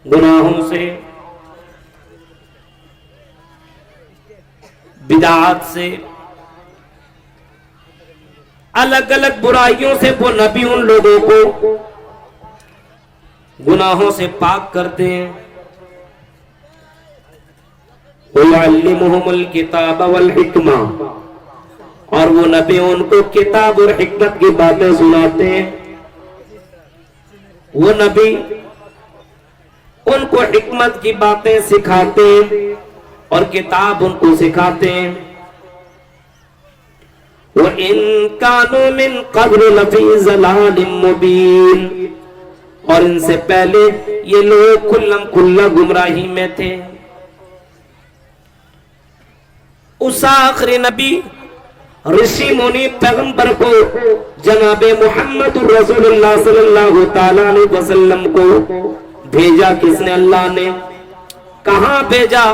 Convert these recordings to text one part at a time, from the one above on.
گناہوں سے، بدعات سے، الگ الگ برائیوں سے وہ نبی ان لوگوں کو گناہوں سے پاک کرتے ہیں۔ وَيُعَلِّمُهُمُ الْكِتَابَ وَالْحِكْمَةَ، اور وہ نبی ان کو کتاب اور حکمت کی باتیں سناتے ہیں۔ وہ نبی ان کو حکمت کی باتیں سکھاتے ہیں اور کتاب ان کو سکھاتے ہیں۔ وَإِن كَانُوا مِن قَبْلُ لَفِي ضَلَالٍ مُّبِينٍ، اور ان سے پہلے یہ لوگ کھلم کھلا گمراہی میں تھے۔ اس آخری نبی رشی منی پیغمبر کو جناب محمد رسول اللہ صلی اللہ تعالیٰ علیہ وسلم کو بھیجا کس نے؟ اللہ نے۔ کہاں بھیجا؟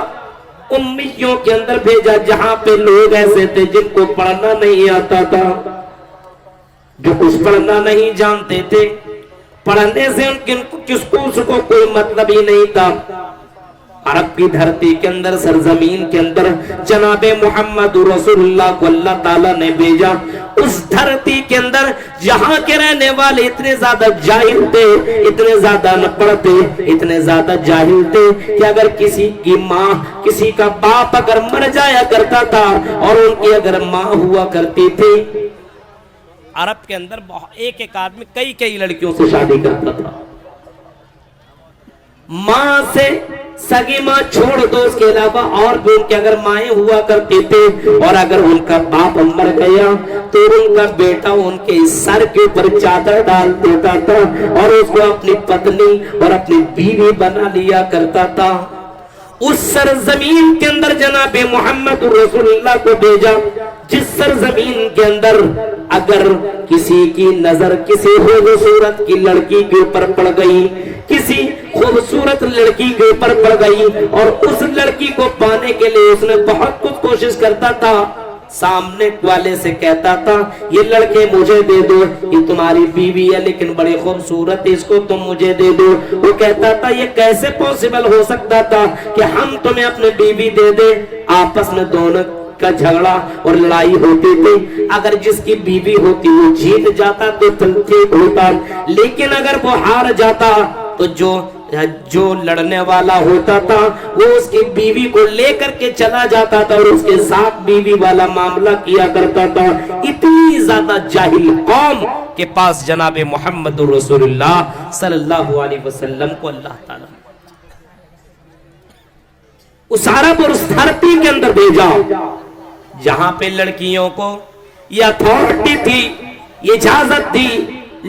امیوں کے اندر بھیجا، جہاں پہ لوگ ایسے تھے جن کو پڑھنا نہیں آتا تھا، جو کچھ پڑھنا نہیں جانتے تھے، پڑھنے سے ان کو کوئی مطلب ہی نہیں تھا۔ عرب کی دھرتی کے اندر، سرزمین کے اندر جناب محمد رسول اللہ کو اللہ تعالیٰ نے بھیجا۔ اس دھرتی کے اندر جہاں کے رہنے والے اتنے زیادہ جاہل تھے، اتنے زیادہ انپڑھ تھے، اتنے زیادہ جاہل تھے کہ اگر کسی کی ماں، کسی کا باپ اگر مر جایا کرتا تھا اور ان کی اگر ماں ہوا کرتی تھی، عرب کے اندر ایک ایک آدمی کئی لڑکیوں سے شادی کرتا تھا۔ ماں سے سگی ماں چھوڑ دو، اس کے علاوہ اور بھی ان کے اگر مائیں ہوا کرتے تھے، اور اگر ان کا باپ مر گیا تو ان کا بیٹا ان کے سر کے اوپر چادر ڈال دیتا تھا اور اس کو اپنی پتنی اور اپنی بیوی بنا لیا کرتا تھا۔ اس سرزمین کے اندر جناب محمد رسول اللہ کو بھیجا، جس سرزمین کے اندر اگر کسی کی نظر کسی خوبصورت کی لڑکی کے اوپر پڑ گئی، کسی خوبصورت لڑکی کے اوپر پڑ گئی، اور اس لڑکی کو پانے کے لیے اس نے بہت کچھ کوشش کرتا تھا، سامنے والے سے کہتا تھا یہ لڑکے مجھے دے دو، یہ تمہاری بیوی ہے لیکن بڑی خوبصورت ہے، اس کو تم مجھے دے دو۔ وہ کہتا تھا یہ کیسے پوسیبل ہو سکتا تھا کہ ہم تمہیں اپنے بیوی دے دیں؟ آپس میں دونوں کا جھگڑا اور لڑائی ہوتی تھی۔ اگر جس کی بیوی ہوتی وہ جیت جاتا تو ٹھیک ہوتا، لیکن اگر وہ ہار جاتا تو جو لڑنے والا ہوتا تھا وہ اس کی بیوی کو لے کر کے چلا جاتا تھا اور اس کے ساتھ بیوی والا معاملہ کیا کرتا تھا۔ اتنی زیادہ جاہل قوم کے پاس جناب محمد رسول اللہ صلی اللہ علیہ وسلم کو اللہ تعالیٰ اس عرب اور اس دھرتی کے اندر بھیجا جہاں پہ لڑکیوں کو یہ اتھارٹی تھی، یہ اجازت تھی،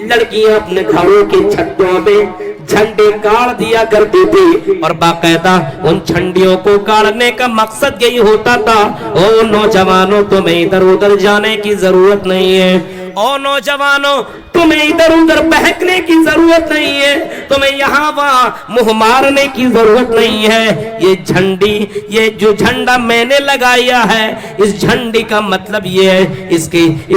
لڑکیاں اپنے گھروں کے چھتوں میں جھنڈے کاڑ دیا کرتی تھی، اور باقاعدہ ان جھنڈیوں کو کاڑنے کا مقصد یہی ہوتا تھا او نوجوانوں تمہیں ادھر ادھر جانے کی ضرورت نہیں ہے، او نوجوانوں تمہیں ادھر ادھر بہکنے کی ضرورت نہیں ہے، تمہیں یہاں وہاں منہ مارنے کی ضرورت نہیں ہے۔ یہ جھنڈی، یہ جو جھنڈا میں نے لگایا ہے، اس جھنڈی کا مطلب یہ ہے،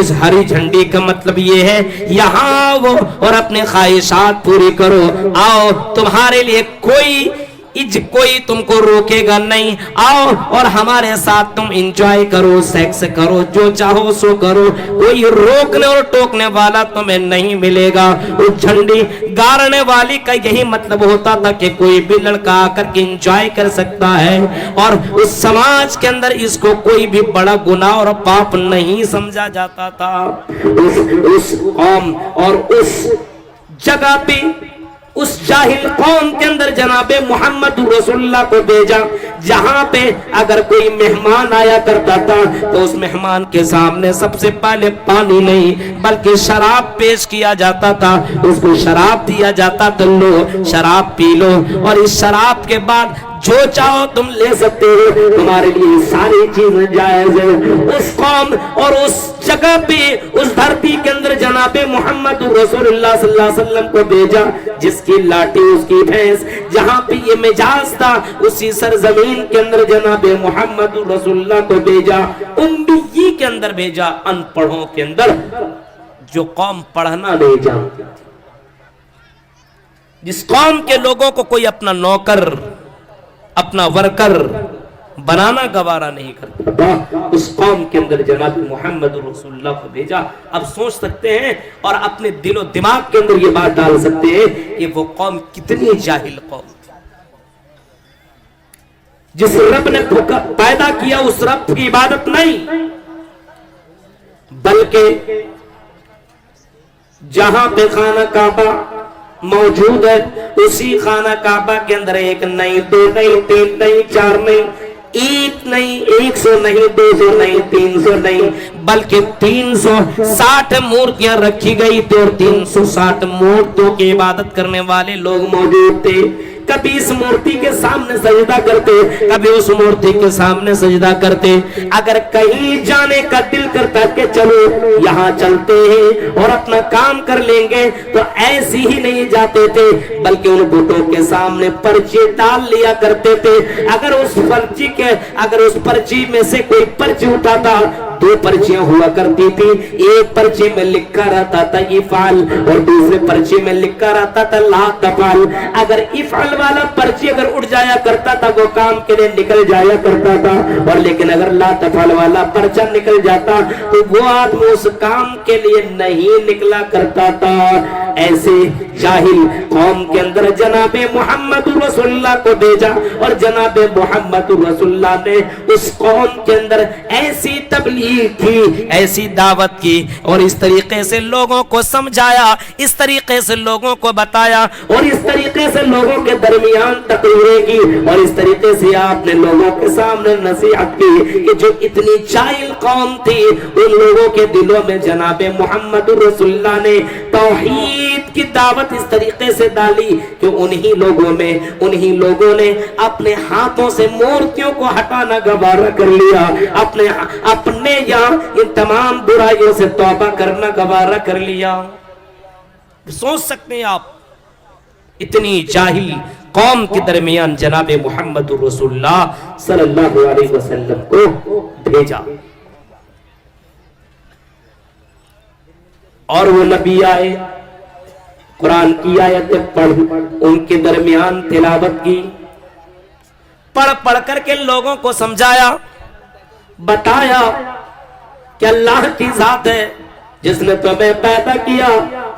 اس ہری جھنڈی کا مطلب یہ ہے یہاں وہ اور اپنی خواہشات پوری کرو، آؤ تمہارے لیے کوئی تم کو روکے گا نہیں، آؤ اور ہمارے ساتھ تم انجوائے کرو، سیکس کرو، جو چاہو سو کرو، کوئی روکنے اور ٹوکنے والا تمہیں نہیں ملے گا۔ اس جھنڈی گارنے والی کا یہی مطلب ہوتا تھا کہ کوئی بھی لڑکا آ کر کے انجوائے کر سکتا ہے، اور اس سماج کے اندر اس کو کوئی بھی بڑا گناہ اور پاپ نہیں سمجھا جاتا تھا۔ اس قوم اور اس جگہ پہ اس جاہل قوم کے اندر جناب محمد رسول اللہ کو بھیجا، جہاں پہ اگر کوئی مہمان آیا کرتا تھا تو اس مہمان کے سامنے سب سے پہلے پانی نہیں بلکہ شراب پیش کیا جاتا تھا، اس کو شراب دیا جاتا تھا، لو شراب پی لو، اور اس شراب کے بعد جو چاہو تم لے سکتے ہو، تمہارے لیے ساری چیزیں جائز ہے۔ اس قوم اور اس جگہ پہ اس دھرتی کے اندر جناب محمد رسول اللہ صلی اللہ علیہ وسلم کو بھیجا، جس کی لاٹھی اس کی بھینس، جہاں پہ یہ مجاز تھا اسی سرزمین کے اندر جناب محمد رسول اللہ کو بھیجا، امی کے اندر بھیجا، ان پڑھوں کے اندر، جو قوم پڑھنا نہیں جانتی تھی۔ जिस कौम के लोगों को कोई अपना नौकर अपना वर्कर बनाना गवारा नहीं करता, उस कौम के अंदर जनाब मोहम्मद रसूलुल्लाह को भेजा। अब सोच सकते हैं और अपने दिलो दिमाग के अंदर ये बात डाल सकते हैं कि वो कौम कितनी जाहिल कौम थी। जिस रब ने पैदा किया उस रब की इबादत नहीं, बल्कि जहां पे खाना काबा मौजूद है उसी खाना काबा के अंदर एक नहीं, दो नहीं, तीन नहीं, चार नहीं, एक नहीं, 100 नहीं, 200 नहीं, 300 नहीं, बल्कि 360 मूर्तियां रखी गई थी और 360 मूर्तियों की इबादत करने वाले लोग मौजूद थे। कभी इस मूर्ति के सामने सजदा करते, कभी उस मूर्ति के सामने सजदा करते। अगर कहीं जाने का दिल करता कि चलो यहाँ चलते हैं और अपना काम कर लेंगे, तो ऐसे ही नहीं जाते थे, बल्कि उन बुतों के सामने पर्ची डाल लिया करते थे। अगर उस पर्ची में से कोई पर्ची उठाता, 2 पर्चियां हुआ करती थी, एक पर्ची में लिखा रहता था इफ़ाल और दूसरे पर्ची में लिखा रहता था ला तफ़ाल। अगर इफ़ाल वाला पर्ची अगर उड़ जाया करता था वो काम के लिए निकल जाया करता था, और लेकिन अगर ला तफ़ाल वाला पर्चा निकल जाता तो वो आदमी उस काम के लिए नहीं निकला करता था। ऐसे जाहिल कौम के अंदर जनाबे मोहम्मद रसूलुल्लाह को भेजा और जनाबे मोहम्मद रसूलुल्लाह ने उस कौम के अंदर ऐसी तबलीग की, ऐसी दावत की और इस तरीके से लोगों को समझाया, इस तरीके से लोगों को बताया और इस तरीके से लोगों के दरमियान तकरीरें की और इस तरीके से आपने लोगों के सामने नसीहत की कि जो इतनी जाहिल कौम थी उन लोगों के दिलों में जनाबे मोहम्मद रसूलुल्लाह ने तौहीद की दावत इस तरीके से डाली कि उन्हीं लोगों ने अपने हाथों से मूर्तियों को हटाना गवारा कर लिया, अपने यहाँ इन तमाम बुराइयों से तौबा करना गवारा कर लिया। सोच सकते हैं आप, इतनी जाहिल कौम के दरमियान जनाबे मोहम्मद रसूलुल्लाह सल्लल्लाहु अलैहि वसल्लम को भेजा और वो नबी आए, कुरान की आयतें पढ़, उनके दरमियान तिलावत की, पढ़ करके लोगों को समझाया, बताया कि अल्लाह की जात है जिसने तुम्हें पैदा किया,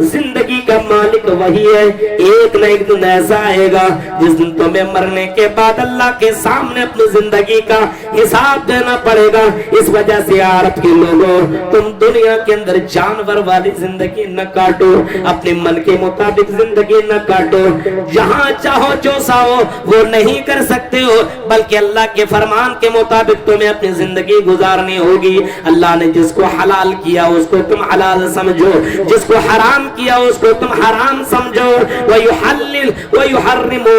जिंदगी का मालिक वही है। एक न एक दिन ऐसा आएगा जिस दिन तुम्हें मरने के बाद अल्लाह के सामने अपनी जिंदगी का हिसाब देना पड़ेगा। इस वजह से अरब के लोगों, तुम दुनिया के अंदर जानवर वाली जिंदगी न काटो, अपने मन के मुताबिक जिंदगी न काटो, जहां चाहो जो चाहो वो नहीं कर सकते हो, बल्कि अल्लाह के फरमान के मुताबिक तुम्हें अपनी जिंदगी गुजारनी होगी। अल्लाह ने जिसको हलाल किया उसको तुम हलाल समझो, जिसको हराम किया उसको तुम हराम समझो। वयुहर्रिमू,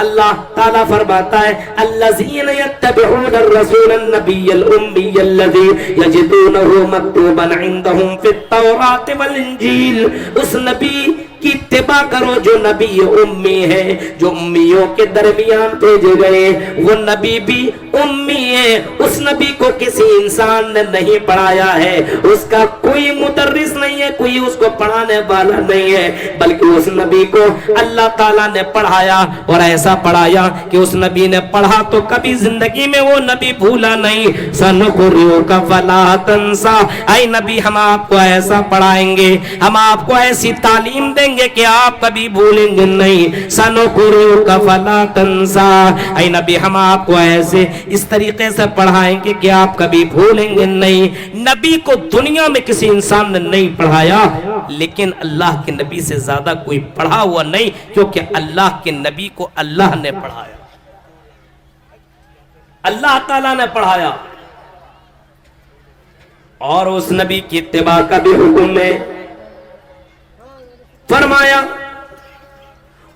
अल्लाह ताला फरमाता है अल्लज़ीना यत्तबिऊन अर्रसूल अन्नबिय्यल उम्मिय्यल लज़ी यजिदूनहु मक्तूबन इंदहुम फित-तौरात वल इंजील। उस नबी की इत्तिबा करो जो नबी उम्मी है, जो उम्मियों के दरमियान भेजे गए। वो नबी भी उम्मी है, उस नबी को किसी इंसान ने नहीं पढ़ाया है, उसका कोई मुदर्रिस नहीं है, कोई उसको पढ़ाने वाला नहीं है, बल्कि उस नबी को अल्लाह ताला ने पढ़ाया और ऐसा पढ़ाया कि उस नबी ने पढ़ा तो कभी जिंदगी में वो नबी भूला नहीं। सनुक़रिउका फला तंसा, ऐ नबी हम आपको ऐसा पढ़ाएंगे, हम आपको ऐसी तालीम देंगे कि आप कभी भूलेंगे नहीं। सनुक़रिउका फला तंसा, ऐ नबी हम आपको ऐसे इस तरीके से पढ़ाएंगे कि आप कभी भूलेंगे नहीं। नबी को दुनिया में किसी इंसान ने नहीं पढ़ाया, लेकिन अल्लाह के नबी से ज्यादा कोई पढ़ा हुआ नहीं, क्योंकि अल्लाह के नबी को अल्लाह ने पढ़ाया, अल्लाह ताला ने पढ़ाया। और उस नबी की इत्तिबा का भी हुक्म है, फरमाया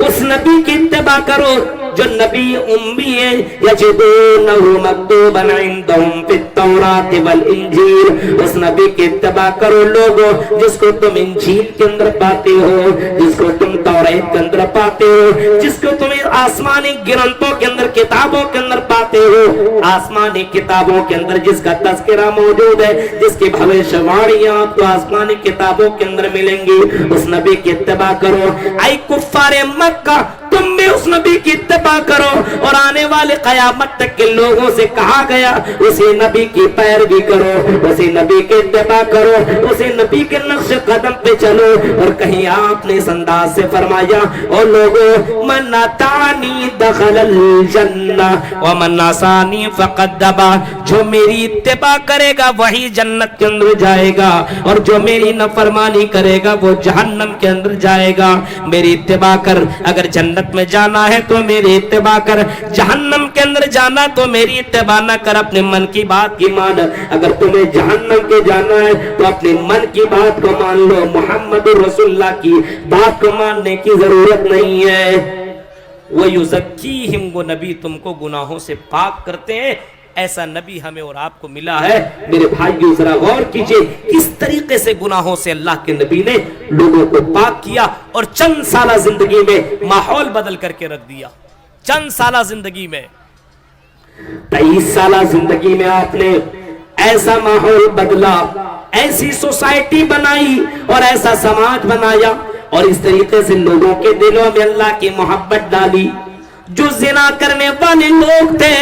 उस नबी की इत्तिबा करो जो नबी उम्मी है। यजिदूनहु मक्तूबन इंदहुम फित-तौरात वल इंजील, उस नबी की इत्तिबा करो लोगों जिसको तुम इंजील के अंदर पाते हो, जिसको तुम तौरात तौरात के अंदर पाते हो, जिसको तुम्हें आसमानी ग्रंथों के अंदर, किताबों के अंदर पाते हो, आसमानी किताबों के अंदर जिसका तज़किरा मौजूद है, जिसकी भविष्यवाणियां आपको आसमानी किताबों के अंदर मिलेंगी, उस नबी की इत्तिबा करो। ऐ कुफ्फारे मक्का, तुम भी उस नबी की इत्तिबा करो। और आने वाले क़यामत तक के लोगों से कहा गया उसी नबी की पैरवी करो, उसी नबी की इत्तिबा करो, उसी नबी के नक्श कदम पे चलो। और कहीं आपने इस अंदाज से फरमाया, और लोगों मन अतानी दखलल जन्ना व मन असानी फक़द दबा, जो मेरी इत्तिबा करेगा वही जन्नत के अंदर जाएगा, और जो मेरी नफरमानी करेगा वो जहन्नम के अंदर जाएगा। मेरी इत्तिबा कर, अगर जन्नत में जाना है तो मेरी इत्तिबा कर, जहन्नम के अंदर जाना तो मेरी इत्तिबा न कर, अपने मन की बात की मान। अगर तुम्हें जहन्नम के जाना है तो अपने मन की बात को मान लो, मोहम्मद रसूलुल्लाह की बात को मानने की जरूरत नहीं है। वो युज़क्कीहिम, वो नबी तुमको गुनाहों से पाक करते हैं, ऐसा नबी हमें और आपको मिला है। मेरे भाइयों जरा गौर कीजिए किस तरीके से गुनाहों से अल्लाह के नबी ने लोगों को पाक किया और चंद साल जिंदगी में माहौल बदल करके रख दिया। चंद साल जिंदगी में, 23 साल जिंदगी में आपने ऐसा माहौल बदला, ऐसी सोसाइटी बनाई और ऐसा समाज बनाया, और इस तरीके से लोगों के दिलों में अल्लाह की मोहब्बत डाली। जो जिना करने वाले लोग थे,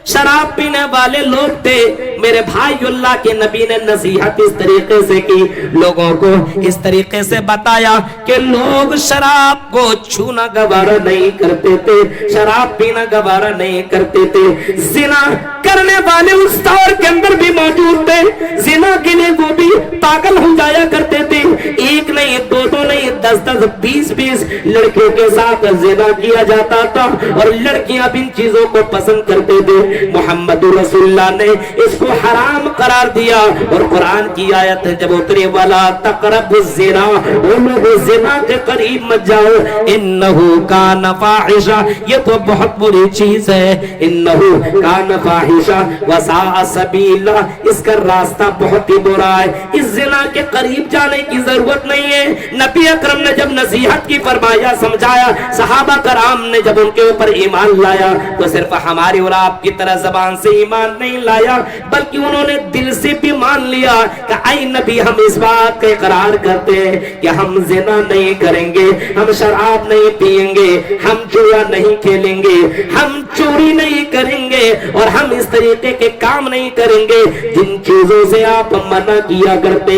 शराब पीने वाले लोग थे, मेरे भाई अल्लाह के नबी ने नसीहत इस तरीके से की, लोगों को इस तरीके से बताया कि लोग शराब को छूना गवारा नहीं करते थे, शराब पीना गवारा नहीं करते थे। जिना करने वाले उस दौर के अंदर भी मौजूद थे, जिना के लिए वो भी पागल हो जाया करते थे। एक नहीं, दो नहीं, 10 20 लड़कियों के साथ जिना किया जाता था, और लड़कियां भी इन चीजों को पसंद करते थे। मोहम्मद रसूलुल्लाह ने इसको हराम करार दिया, और कुरान की आयत जब उतरी, वाला तक़रबुज़ ज़िना, लोगों ज़िना के करीब मत जाओ, इन्नहु कान फ़ाहिशा, ये तो बहुत बुरी चीज है। इन्नहु कान फ़ाहिशा व साअ सबीला, इसका रास्ता बहुत ही बुरा है, इस ज़िना के करीब जाने की जरूरत नहीं है। नबी अकरम ने जब नसीहत की फरमाया, समझाया, सहाबा कराम ने जब उनके ऊपर ईमान लाया तो सिर्फ हमारी और आपकी तरह जबान से ईमान नहीं लाया, बल्कि उन्होंने दिल से भी मान लिया कि ऐ नबी, हम इस बात का इकरार करते हैं कि हम जिना नहीं करेंगे, हम शराब नहीं पिएंगे, हम जुआ नहीं खेलेंगे, हम चोरी नहीं करेंगे, और हम इस तरीके के काम नहीं करेंगे जिन चीजों से आप मना किया करते।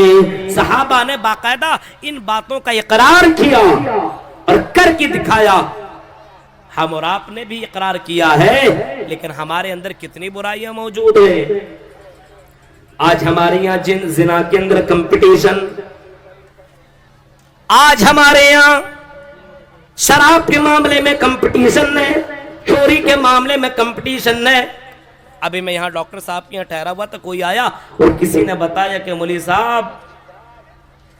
सहाबा ने बाकायदा इन बातों का इकरार किया और करके दिखाया। हम और आपने भी इकरार किया है, लेकिन हमारे अंदर कितनी बुराइयां मौजूद है। आज हमारे यहाँ जिना के अंदर कंपटीशन, आज हमारे यहाँ शराब के मामले में कंपटीशन है, चोरी के मामले में कंपटीशन है। अभी मैं यहाँ डॉक्टर साहब के यहाँ ठहरा हुआ था, कोई आया और किसी ने बताया कि मौलवी साहब,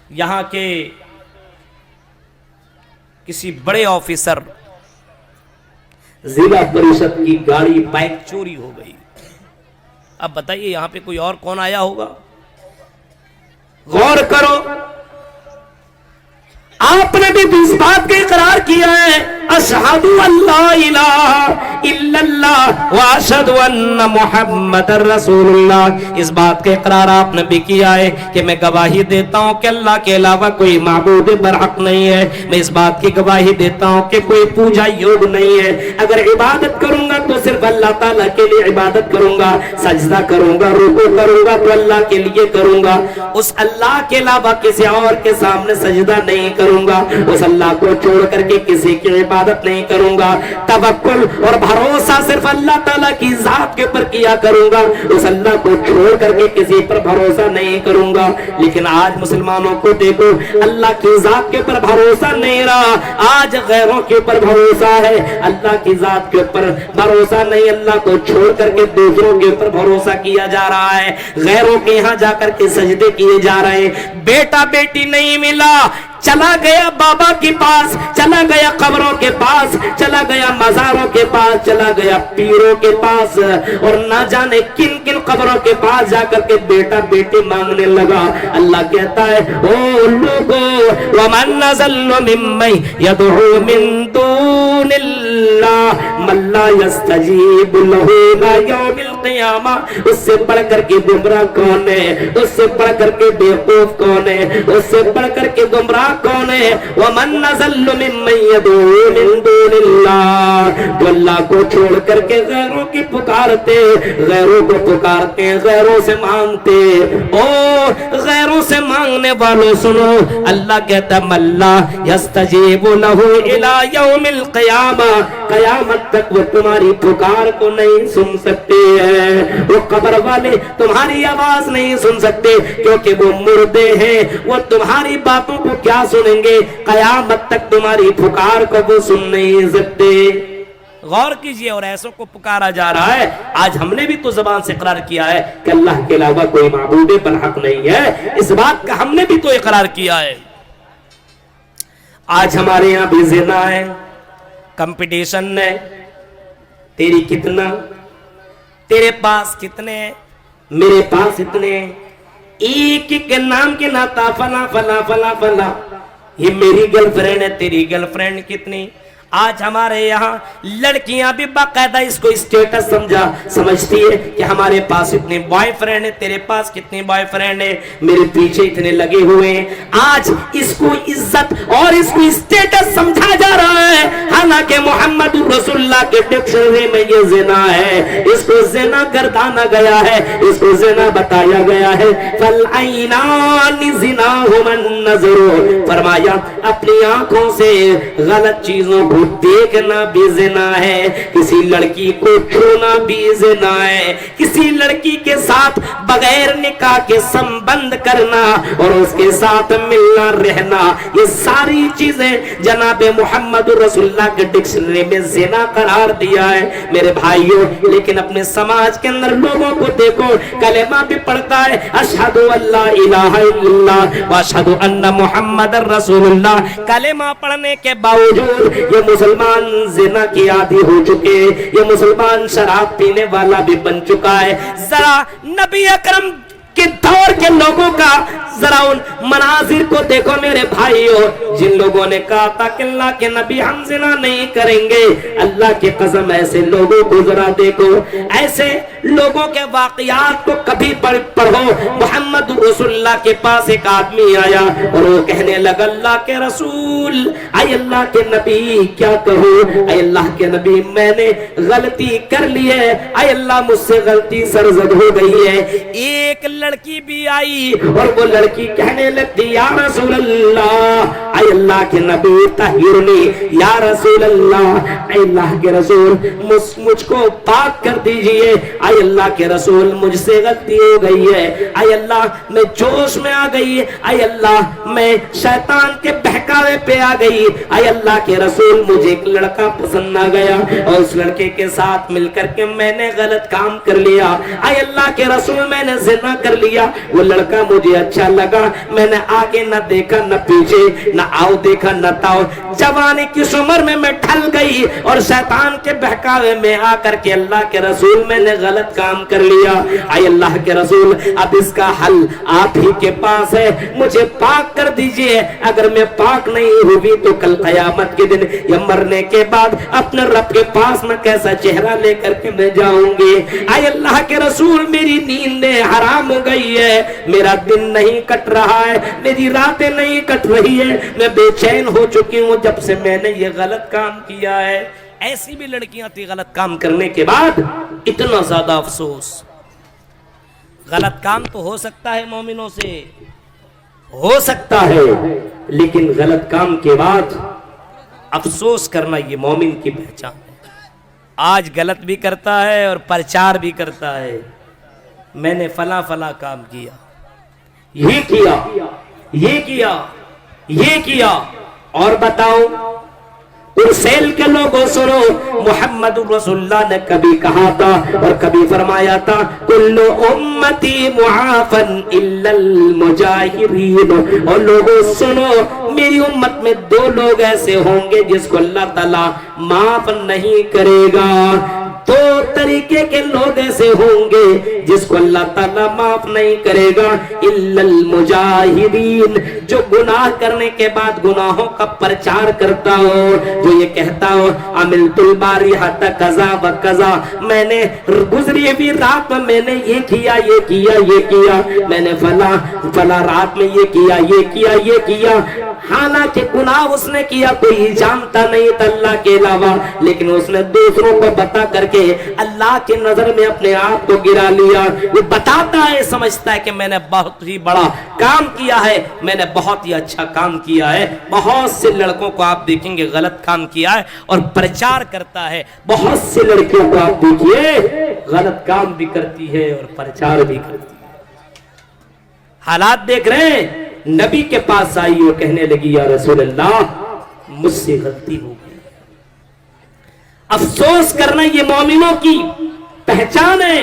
यहाँ के किसी बड़े ऑफिसर जिला परिषद की गाड़ी बाइक चोरी हो गई। अब बताइए यहां पे कोई और कौन आया होगा? गौर करो, आपने भी इस बात का इकरार किया है, अशहदु अल्ला इलाहा इल्लल्लाह व अशहदु अन्न मुहम्मदर रसूलुल्लाह, इस बात का इकरार आपने भी किया है कि मैं गवाही देता हूं कि अल्लाह के अलावा कोई माबूद बरहक नहीं है। मैं इस बात की गवाही देता हूं कि कोई पूजा योग नहीं है। अगर इबादत करूंगा तो सिर्फ अल्लाह ताला के लिए इबादत करूंगा, सजदा करूंगा, रुकू करूंगा तो अल्लाह के लिए करूंगा, उस अल्लाह के अलावा किसी और के सामने सजदा नहीं करूंगा, उस अल्लाह को छोड़ करके किसी की इबादत नहीं करूंगा। तवक्कुल और भरोसा सिर्फ अल्लाह ताला की जात के ऊपर किया करूंगा, उस अल्लाह को छोड़ करके किसी पर भरोसा नहीं करूंगा। लेकिन आज मुसलमानों को देखो, अल्लाह की जात के ऊपर भरोसा नहीं रहा, आज गैरों के ऊपर भरोसा है, अल्लाह की जात के ऊपर भरोसा नहीं, अल्लाह को छोड़ करके दूसरों के ऊपर भरोसा किया जा रहा है, गैरों के यहाँ जाकर के सजदे किए जा रहे हैं। बेटा बेटी नहीं मिला, چلا گیا بابا کے پاس، چلا گیا قبروں کے پاس، چلا گیا مزاروں کے پاس، چلا گیا پیروں کے پاس، اور نہ جانے کن کن قبروں کے پاس جا کر کے بیٹا بیٹی مانگنے لگا۔ اللہ کہتا ہے او لوگو ومن نزل ممن يدعو من دون اللہ من لا يستجیب له الى یوم القیامہ، اس سے بڑھ کر کے گمراہ کون ہے، اس سے بڑھ کر کے بیوقوف کون ہے، اس سے بڑھ کر کے گمراہ کون ہے؟ ومن نزل ممن يدعو من دون اللہ، جو اللہ کو چھوڑ کر کے غیروں کی پکارتے، غیروں کو پکارتے، غیروں سے مانگتے۔ او غیروں سے مانگنے والوں سنو، اللہ کہتا ہے مَلَّا يَسْتَجِيبُ لَهُ إِلَى يَوْمِ الْقِيَامَةِ، قیامت تک وہ تمہاری پکار کو نہیں سن سکتے ہیں، وہ قبر والے تمہاری آواز نہیں سن سکتے، کیونکہ وہ مردے ہیں، وہ تمہاری باتوں کو کیا سنیں گے؟ قیامت تک تمہاری پکار کو وہ سن نہیں سکتے۔ غور کیجئے، اور ایسوں کو پکارا جا رہا ہے۔ آج ہم نے بھی تو زبان سے اقرار کیا ہے کہ اللہ کے علاوہ کوئی معبود برحق نہیں ہے، اس بات کا ہم نے بھی تو اقرار کیا ہے۔ آج ہمارے یہاں بھی زنا ہے، کمپٹیشن ہے، تیری کتنا، تیرے پاس کتنے، میرے پاس اتنے، ایک ایک کے نام کے ناتا فلاں فلاں فلاں فلاں، یہ میری گرل فرینڈ ہے، تیری گرل فرینڈ کتنی۔ آج ہمارے یہاں لڑکیاں بھی باقاعدہ اس کو اسٹیٹس سمجھتی ہے کہ ہمارے پاس اتنے بوائے فرینڈ ہیں، تیرے پاس کتنے بوائے فرینڈ ہیں، میرے پیچھے اتنے لگے ہوئے ہیں۔ آج اس کو عزت اور اس کو اسٹیٹس سمجھا جا رہا ہے، حالانکہ محمد رسول اللہ کے ڈکشنری میں یہ زنا ہے، اس کو زنا گردانا گیا ہے، اس کو زنا بتایا گیا ہے۔ فَالْعَيْنَانِ زِنَاهُمَا النَّظْرُ، فرمایا اپنی آنکھوں سے غلط چیزوں کو دیکھنا بھی زنا ہے، کسی لڑکی کو چھونا بھی زنا ہے، کسی لڑکی کے ساتھ بغیر نکاح کے سمبند کرنا اور اس کے ساتھ ملنا رہنا، یہ ساری چیزیں جناب محمد رسول اللہ کے ڈکشنری میں زنا قرار دیا ہے۔ میرے بھائیوں، لیکن اپنے سماج کے اندر لوگوں کو دیکھو، کلمہ بھی پڑھتا ہے اشہد ان لا الہ الا اللہ واشہد ان محمد رسول اللہ، کلمہ پڑھنے کے باوجود یہ مسلمان زنا کی عادی ہو چکے، یہ مسلمان شراب پینے والا بھی بن چکا ہے۔ ذرا نبی اکرم کے دور کے لوگوں کا ذرا ان مناظر کو دیکھو میرے بھائیوں، جن لوگوں نے کہا تھا کہ اللہ کے نبی ہم زنا نہیں کریں گے، اللہ کی قسم ایسے لوگوں کو ذرا دیکھو، ایسے لوگوں کے واقعات کو کبھی پڑھو۔ محمد رسول اللہ کے پاس ایک آدمی آیا اور وہ کہنے لگا اللہ کے رسول، اے اللہ کے نبی کیا کہوں، اے اللہ کے نبی میں نے غلطی کر لی ہے، اے اللہ مجھ سے غلطی سرزد ہو گئی ہے۔ ایک لڑکی بھی آئی اور وہ لڑکی کہنے لگتی یا رسول اللہ، اے اللہ کے نبی طہرنی، یا رسول اللہ، اے اللہ کے رسول مجھ کو پاک کر دیجئے، اے اللہ کے رسول مجھ سے غلطی ہو گئی ہے، اے اللہ میں جوش میں آ گئی، اے اللہ میں شیطان کے بہکاوے پہ آ گئی، اے اللہ کے رسول مجھے ایک لڑکا پسند آ گیا اور اس لڑکے کے ساتھ مل کر کے میں نے غلط کام کر لیا، اے اللہ کے رسول میں نے زنا کر لیا، وہ لڑکا مجھے اچھا لگا، میں نے آگے نہ دیکھا نہ پیچھے، نہ آؤ دیکھا نہ تاؤ، جوانی کی عمر میں میں ڈھل گئی اور شیطان کے بہکاوے میں آ کر کے اللہ کے رسول میں نے غلط کام کر لیا، اے اللہ کے رسول اب اس کا حل آپ ہی کے پاس ہے، مجھے پاک کر دیجئے، اگر میں پاک نہیں ہوئی تو کل قیامت کے دن یا مرنے کے بعد اپنے رب کے پاس میں کیسا چہرہ لے کر کے میں جاؤں گی، اے اللہ کے رسول میری نیندیں حرام ہو گئی ہے، میرا دن نہیں کٹ رہا ہے، میری راتیں نہیں کٹ رہی ہے، میں بے چین ہو چکی ہوں جب سے میں نے یہ غلط کام کیا ہے۔ ایسی بھی لڑکیاں تھی غلط کام کرنے کے بعد اتنا زیادہ افسوس۔ غلط کام تو ہو سکتا ہے مومنوں سے، ہو سکتا ہے، لیکن غلط کام کے بعد افسوس کرنا یہ مومن کی پہچان ہے۔ آج غلط بھی کرتا ہے اور پرچار بھی کرتا ہے، میں نے فلاں فلاں کام کیا، یہ کیا، یہ کیا، یہ کیا، اور بتاؤ सेल के लोगों सुनो, मोहम्मद रसूलुल्लाह ने कभी कहा था और कभी फरमाया था, कुल्लु उम्मती मुआफन इल्लल मुजाहिरीन। और लोगों सुनो, मेरी उम्मत में 2 लोग ऐसे होंगे जिसको अल्लाह ताला माफ नहीं करेगा। 2 तरीके के लोग ऐसे होंगे जिसको अल्लाह ताला माफ नहीं करेगा, इल्लल मुजाहिरीन, जो गुनाह करने के बाद गुनाहों का प्रचार करता हो, जो ये कहता हो अमिलतुल बारिहत कज़ा व कज़ा, मैंने गुजरी हुई रात में मैंने ये किया ये किया ये किया, मैंने फला रात में ये किया ये किया ये किया। हालांकि गुनाह उसने किया कोई जानता नहीं था अल्लाह के अलावा, लेकिन उसने दूसरों को बता करके अल्लाह की नजर में अपने आप को गिरा लिया। वो बताता है, समझता है कि मैंने बहुत ही बड़ा काम किया है, मैंने बहुत ही अच्छा काम किया है। बहुत से लड़कों को आप देखेंगे गलत काम किया है और प्रचार करता है, बहुत से लड़कियों को आप देखिए गलत काम भी करती है और प्रचार भी करती है। हालात देख रहे हैं, नबी के पास आई और कहने लगी, या रसूल अल्लाह, मुझसे गलती हो गई। अफसोस करना ये मोमिनों की पहचान है।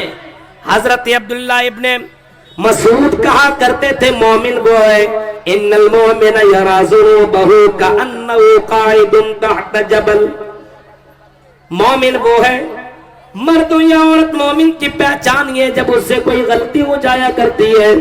हजरत अब्दुल्लाह इब्ने मसूद कहा करते थे, मोमिन वो है, इन्नल मोमिन यराज़ुनु बहु कअन्नहु काइदुन तहत जबल। मोमिन वो है, मर्द या औरत, मोमिन की पहचान ये जब उससे कोई गलती हो जाया करती है,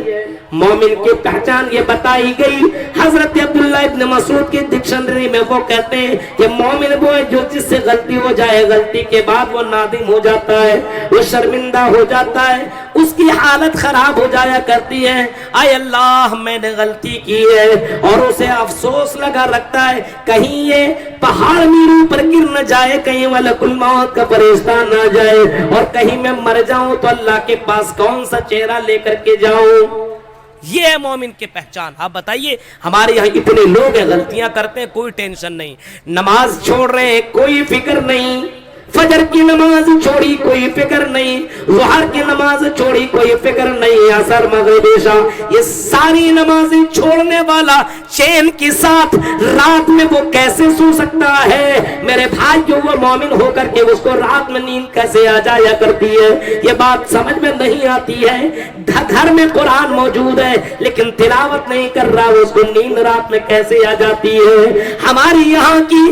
मोमिन की पहचान ये बताई गई। हजरत अब्दुल्लाह इब्ने मसूद की डिक्शनरी में वो कहते हैं कि मोमिन वो है जो जिससे गलती हो जाए, गलती के बाद वो नादिम हो जाता है, वो शर्मिंदा हो जाता है, उसकी हालत खराब हो जाया करती है, आय अल्लाह मैंने गलती की है, और उसे अफसोस लगा रखता है कहीं ये पहाड़ मेरे ऊपर गिर न जाए, कहीं मलकुल मौत का फरिश्ता न जाए, और कहीं मैं मर जाऊं तो अल्लाह के पास कौन सा चेहरा लेकर के जाऊं। ये है मोमिन की पहचान। आप बताइए, हमारे यहाँ इतने लोग हैं गलतियां करते हैं, कोई टेंशन नहीं, नमाज छोड़ रहे हैं कोई फिक्र नहीं, फजर की नमाज छोड़ी कोई फिक्र नहीं, ज़ुहर की नमाज छोड़ी कोई फिक्र नहीं, असर मगरिब इशा ये सारी नमाजें छोड़ने वाला चैन के साथ रात में वो कैसे सो सकता है? मेरे भाई, जो वो मोमिन होकर के उसको रात में नींद कैसे आ जाया करती है, ये बात समझ में नहीं आती है। घर में कुरान मौजूद है लेकिन तिलावत नहीं कर रहा, उसको नींद रात में कैसे आ जाती है? हमारी यहाँ की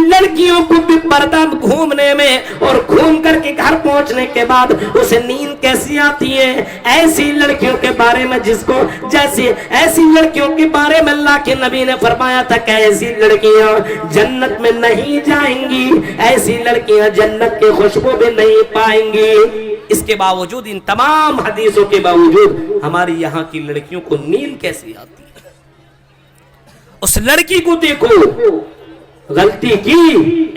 लड़कियों को भी पर्दा घूमने में और घूम करके घर पहुंचने के बाद उसे नींद कैसी आती है? ऐसी लड़कियों के बारे में ऐसी लड़कियों के बारे में अल्लाह के नबी ने फरमाया था कि ऐसी लड़कियां जन्नत में नहीं जाएंगी, ऐसी लड़कियां जन्नत के खुशबू भी नहीं पाएंगी। इसके बावजूद, इन तमाम हदीसों के बावजूद हमारी यहाँ की लड़कियों को नींद कैसी आती है? उस लड़की को देखो, गलती की,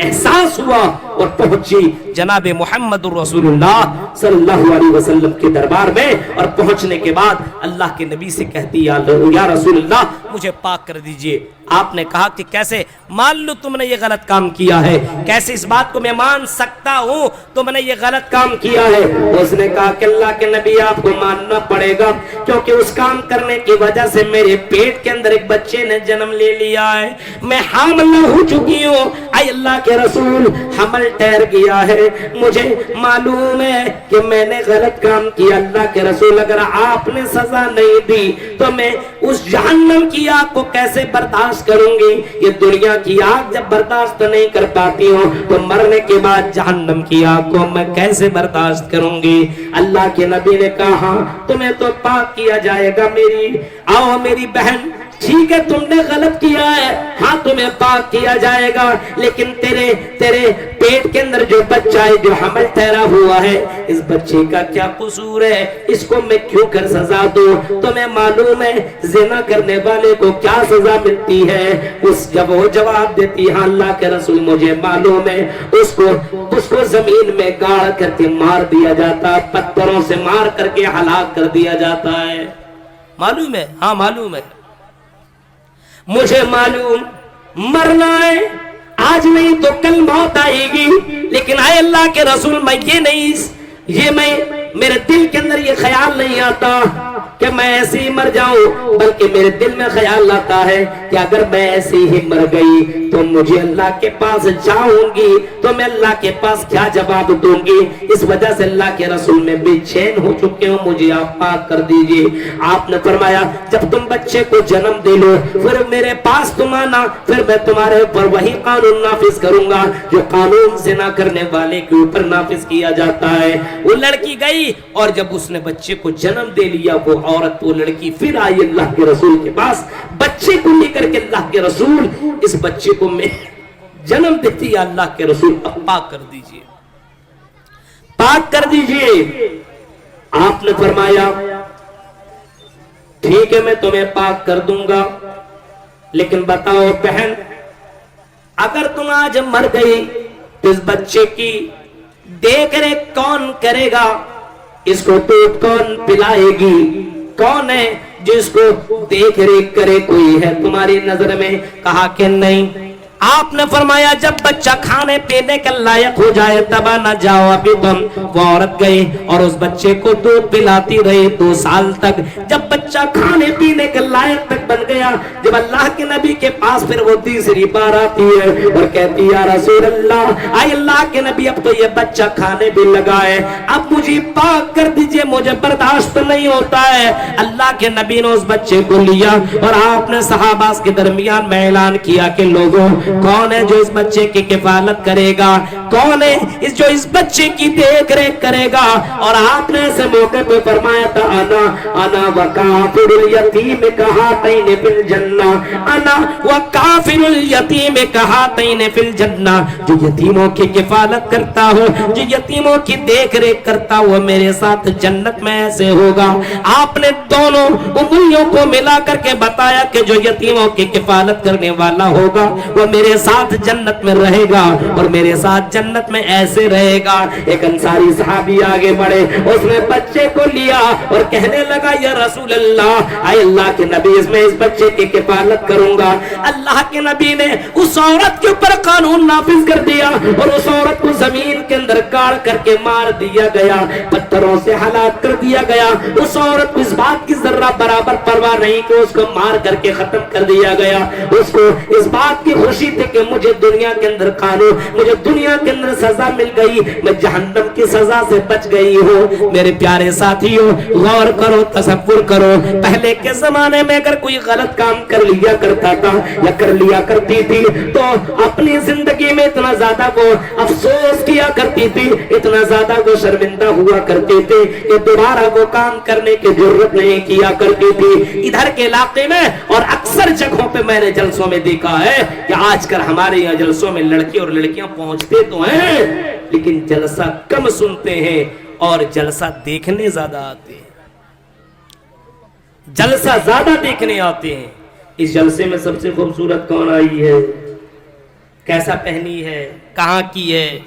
एहसास हुआ और पहुंची जनाब मोहम्मद रसूलुल्लाह सल्लल्लाहु अलैहि वसल्लम के दरबार में, और पहुंचने के बाद अल्लाह के नबी से कहती, या रसूलुल्लाह मुझे पाक कर दीजिए। आपने कहा कि कैसे मान लो तुमने ये गलत काम किया है, कैसे इस बात को मैं मान सकता हूँ तुमने ये गलत काम किया है? उसने कहा कि अल्लाह के नबी आपको मानना पड़ेगा, क्योंकि उस काम करने की वजह से मेरे पेट के अंदर एक बच्चे ने जन्म ले लिया है, मैं हामिला हो चुकी हूँ। आई अल्लाह के रसूल, हमल ठहर गया है, मुझे मालूम है कि मैंने गलत काम किया। अल्लाह के रसूल, अगर आपने सजा नहीं दी तो मैं उस जहन्नम की आग को कैसे बर्दाश्त करूंगी? ये दुनिया की आग जब बर्दाश्त नहीं कर पाती हूँ तो मरने के बाद जहन्नम की आग को मैं कैसे बर्दाश्त करूंगी? अल्लाह के नबी ने कहा, तुम्हें तो पाक किया जाएगा आओ मेरी बहन, ठीक है तुमने गलत किया है, हाँ तुम्हें पाक किया जाएगा, लेकिन तेरे पेट के अंदर जो बच्चा है, जो हमल ठहरा हुआ है, इस बच्चे का क्या कसूर है? इसको मैं क्यों कर सजा दूं? तुम्हें मालूम है जिना करने वाले को क्या सजा मिलती है? जब वो जवाब देती, हाँ अल्लाह के रसूल मुझे मालूम है, उसको जमीन में गाड़ करके मार दिया जाता, पत्थरों से मार करके हलाक कर दिया जाता है। मालूम है? हाँ मालूम है, मुझे मालूम, मरना है, आज नहीं तो कल मौत आएगी, लेकिन आए अल्लाह के रसूल, मैं मेरे दिल के अंदर ये ख्याल नहीं आता کہ میں ایسے ہی مر جاؤں، بلکہ میرے دل میں خیال آتا ہے کہ اگر میں ایسے ہی مر گئی تو مجھے اللہ کے پاس جاؤں گی تو میں اللہ کے پاس کیا جواب دوں گی؟ اس وجہ سے اللہ کے رسول میں بے چین ہو چکے ہوں، مجھے آپ پاک کر دیجئے۔ آپ نے فرمایا جب تم بچے کو جنم دے لو پھر میرے پاس تم آنا، پھر میں تمہارے اوپر وہی قانون نافذ کروں گا جو قانون زنا کرنے والے کے اوپر نافذ کیا جاتا ہے۔ وہ لڑکی گئی اور جب اس نے بچے کو جنم دے لیا، وہ عورت وہ لڑکی پھر آئی اللہ کے رسول کے پاس بچے کو لے کر کے، اللہ کے رسول اس بچے کو میں جنم دیتی ہے، اللہ کے رسول پاک کر دیجئے، پاک کر دیجئے۔ آپ نے فرمایا ٹھیک ہے میں تمہیں پاک کر دوں گا، لیکن بتاؤ بہن اگر تم آج مر گئی تو اس بچے کی دیکھ ریکھ کون کرے گا؟ اس کو دودھ کون پلائے گی؟ کون ہے جس کو دیکھ ریکھ کرے؟ کوئی ہے تمہاری نظر میں؟ کہا کہ نہیں۔ آپ نے فرمایا جب بچہ کھانے پینے کے لائق ہو جائے تب نہ جاؤ ابھی تم۔ وہ عورت گئی اور اس بچے کو دودھ پلاتی رہی 2 سال تک۔ جب بچہ کھانے پینے کے لائق تک بن گیا، جب اللہ کے نبی کے پاس پھر وہ تیسری بار آتی ہے اور کہتی یا رسول اللہ، آئے اللہ کے نبی اب تو یہ بچہ کھانے بھی لگا ہے، اب مجھے پاک کر دیجئے، مجھے برداشت نہیں ہوتا ہے۔ اللہ کے نبی نے اس بچے کو لیا اور آپ نے صحابہ کے درمیان میں اعلان کیا کہ لوگوں کون ہے جو اس بچے کی کفالت کرے گا؟ کون ہے جو اس بچے کی دیکھ ریکھ کرے گا؟ اور آپ نے ایسے موقع پہ فرمایا تھا انا وکافر الیتیم کہاتین فی الجنہ، انا وکافر الیتیم کہاتین فی الجنہ۔ جو یتیموں کی کفالت کرتا ہو، جو یتیموں کی دیکھ ریکھ کرتا ہو، میرے ساتھ جنت میں ایسے ہوگا۔ آپ نے دونوں انگلیوں کو ملا کر کے بتایا کہ جو یتیموں کی کفالت کرنے والا ہوگا وہ میرے ساتھ جنت میں رہے گا اور میرے ساتھ جنت میں ایسے رہے گا۔ ایک انصاری صحابی آگے بڑھے، اس نے بچے کو لیا اور کہنے لگا یا رسول اللہ، اے اللہ کے نبی اس بچے کی کفالت کروں گا۔ اللہ کے نبی نے اس عورت کے اوپر قانون نافذ کر دیا اور اس عورت کو زمین کے اندر گاڑ کر کے مار دیا گیا، پتھروں سے ہلاک کر دیا گیا۔ اس عورت کو اس بات کی ذرہ برابر پرواہ نہیں کہ اس کو مار کر کے ختم کر دیا گیا، اس کو اس بات کی خوشی تھی کہ مجھے دنیا کے اندر قانون، مجھے دنیا کے اندر سزا مل گئی، میں جہنم کی سزا سے بچ گئی ہوں۔ میرے پیارے ساتھیوں غور کرو، تصور کرو، پہلے کے زمانے میں اگر کوئی غلط کام کر لیا کرتا تھا یا کر لیا کرتی تھی تو اپنی زندگی میں اتنا زیادہ وہ افسوس کیا کرتی تھی، اتنا زیادہ وہ شرمندہ ہوا کرتے تھے کہ دوبارہ وہ کام کرنے کی ضرورت نہیں کیا کرتی تھی۔ ادھر کے علاقے میں اور اکثر جگہوں پہ میں نے جلسوں میں دیکھا ہے کہ آج کل ہمارے یہاں جلسوں میں لڑکے اور لڑکیاں پہنچتے تو ہیں لیکن جلسہ کم سنتے ہیں اور جلسہ دیکھنے زیادہ آتے ہیں، جلسہ زیادہ دیکھنے آتے ہیں۔ اس جلسے میں سب سے خوبصورت کون آئی ہے، کیسا پہنی ہے، کہاں کی ہے،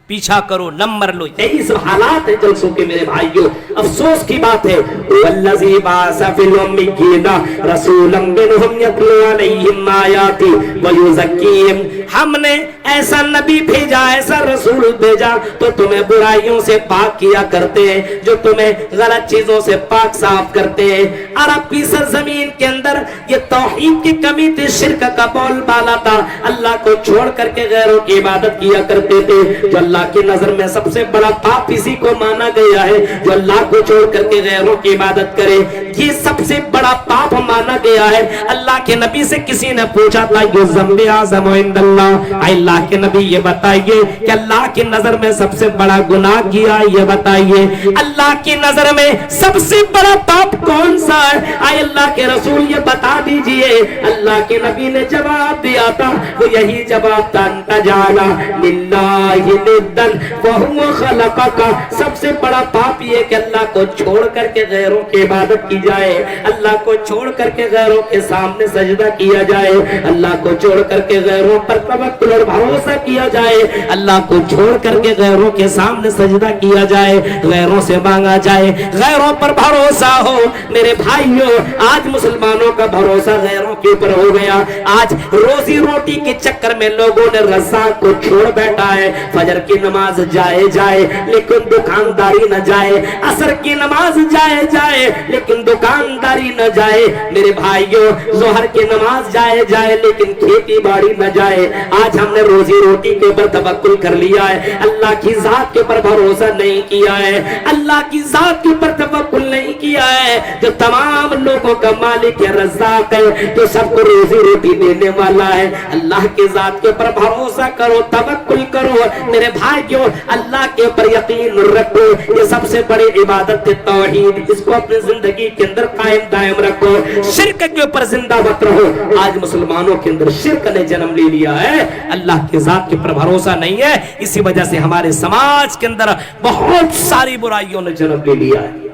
پیچھا کرو، نمبر لو۔ یہی سب حالات ہیں جلسوں کے میرے بھائیوں۔ افسوس کی بات ہے والذی بعث فی الامیین رسولا منھم یتلو علیہم آیاتی ویزکیہم، ہم نے ایسا نبی بھیجا، ایسا رسول بھیجا تو تمہیں برائیوں سے پاک کیا کرتے ہیں، جو تمہیں غلط چیزوں سے پاک صاف کرتے ہیں۔ عرب کی سرزمین کے اندر یہ توحید کی کمی تھی، شرک کا بول بالا تھا، اللہ کو چھوڑ کر کے غیروں کی عبادت کیا کرتے تھے۔ جو اللہ کی نظر میں سب سے بڑا پاپ اسی کو مانا گیا ہے جو اللہ کو چھوڑ کر کے غیروں کی عبادت کرے، یہ سب سے بڑا پاپ مانا گیا ہے۔ اللہ کے نبی سے کسی نے پوچھا تھا یہ ذنب اعظم عند اللہ، اے اللہ کے نبی یہ بتائیے کہ اللہ کی نظر میں سب سے بڑا گناہ کیا، یہ بتائیے اللہ کی نظر میں سب سے بڑا پاپ کون سا ہے؟ اے اللہ کے رسول یہ بتا دیجئے۔ اللہ کے نبی نے جواب دیا تھا، وہ یہی جواب تھا انت جعل للہ ندا وہو خلقک، سب سے بڑا پاپ یہ کہ اللہ کو چھوڑ کر کے غیروں کی عبادت کی جائے، اللہ کو چھوڑ کر کے غیروں کے سامنے سجدہ کیا جائے، اللہ کو چھوڑ کر کے غیروں پر توکل اور भरोसा किया जाए, अल्लाह को छोड़ करके गैरों के सामने सजदा किया जाए, गैरों से मांगा जाए, गैरों पर भरोसा हो। मेरे भाइयों, आज मुसलमानों का भरोसा गैरों के ऊपर हो गया। आज रोजी रोटी के चक्कर में लोगों ने रज़ाक को छोड़ बैठा है। फजर की नमाज जाए जाए लेकिन दुकानदारी न जाए, असर की नमाज जाए लेकिन दुकानदारी न जाए। मेरे भाइयों, जोहर की नमाज जाए लेकिन खेती बाड़ी न जाए। आज हमने रोजी रोटी के ऊपर तवक्कुल कर लिया है, अल्लाह की जात के ऊपर भरोसा नहीं किया है, अल्लाह की जात के ऊपर तवक्कुल नहीं किया है, जो तमाम लोगों का मालिक है, रज़्ज़ाक़ है, जो सबको रोजी रोटी देने वाला है। अल्लाह की जात के ऊपर भरोसा करो, तवक्कुल करो। मेरे भाइयों, अल्लाह के ऊपर यकीन रखो, ये सबसे बड़ी इबादत है तौहीद। इसको अपनी जिंदगी के अंदर कायम दायम रखो, शिर्क के ऊपर जिंदा मत रहो। आज मुसलमानों के अंदर शिर्क ने जन्म ले लिया है, अल्लाह के जात के ऊपर भरोसा नहीं है। इसी वजह से हमारे समाज के अंदर बहुत सारी बुराइयों ने जन्म ले लिया है।